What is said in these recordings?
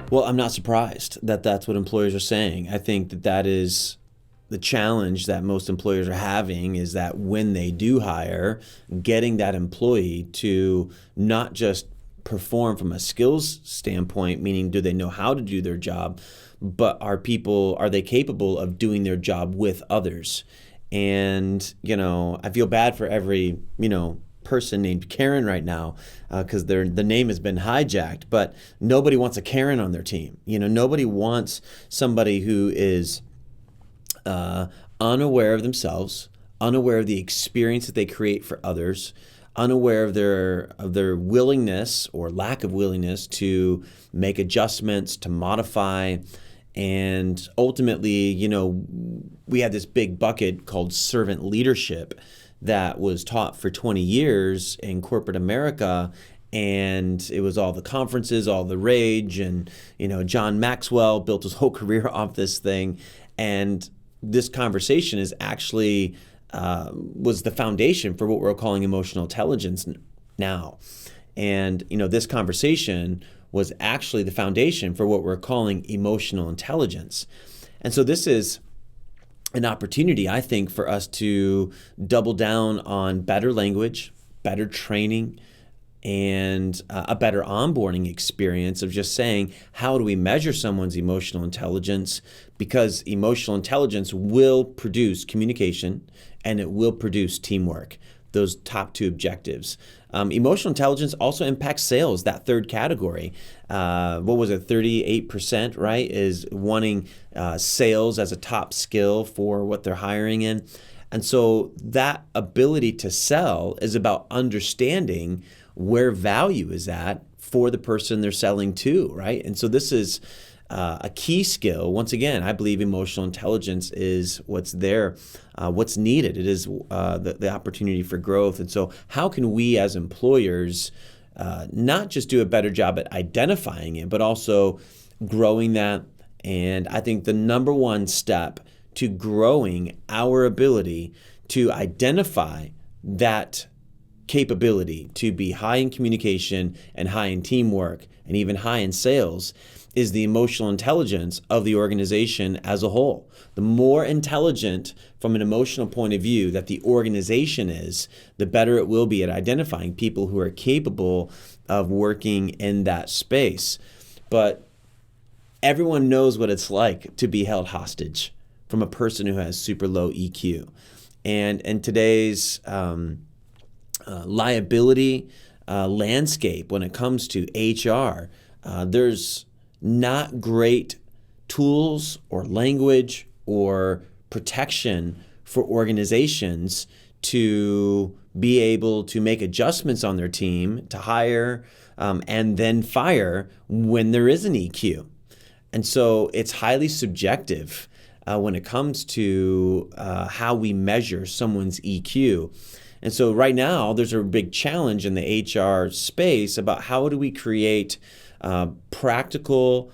Well, I'm not surprised that that's what employers are saying. I think that that is the challenge that most employers are having, is that when they do hire, getting that employee to not just perform from a skills standpoint, meaning do they know how to do their job, but are they capable of doing their job with others? And, I feel bad for every, person named Karen right now, because the name has been hijacked, but nobody wants a Karen on their team. Nobody wants somebody who is unaware of themselves, unaware of the experience that they create for others, unaware of their willingness or lack of willingness to make adjustments, to modify. And ultimately, we had this big bucket called servant leadership that was taught for 20 years in corporate America. And it was all the conferences, all the rage. And, John Maxwell built his whole career off this thing. And this conversation is actually was the foundation for what we're calling emotional intelligence now. And, this conversation was actually the foundation for what we're calling emotional intelligence. And so this is an opportunity, I think, for us to double down on better language, better training, and a better onboarding experience of just saying, how do we measure someone's emotional intelligence? Because emotional intelligence will produce communication and it will produce teamwork, those top two objectives. Emotional intelligence also impacts sales, that third category. What was it, 38%, right, is wanting sales as a top skill for what they're hiring in. And so that ability to sell is about understanding where value is at for the person they're selling to, right? And so this is a key skill. Once again, I believe emotional intelligence is what's there, what's needed. It is the opportunity for growth. And so how can we as employers not just do a better job at identifying it, but also growing that? And I think the number one step to growing our ability to identify that capability to be high in communication and high in teamwork and even high in sales is the emotional intelligence of the organization as a whole. The more intelligent from an emotional point of view that the organization is, the better it will be at identifying people who are capable of working in that space. But everyone knows what it's like to be held hostage from a person who has super low EQ. And in today's liability landscape when it comes to HR, there's not great tools or language or protection for organizations to be able to make adjustments on their team to hire and then fire when there is an EQ. And so it's highly subjective when it comes to how we measure someone's EQ. And so right now, there's a big challenge in the HR space about how do we create practical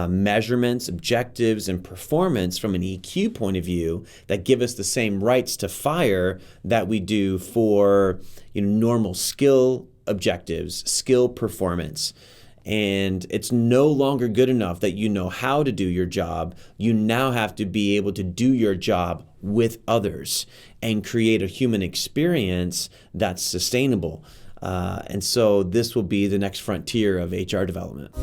measurements, objectives, and performance from an EQ point of view that give us the same rights to fire that we do for normal skill objectives, skill performance. And it's no longer good enough that you know how to do your job. You now have to be able to do your job with others and create a human experience that's sustainable. And so this will be the next frontier of HR development.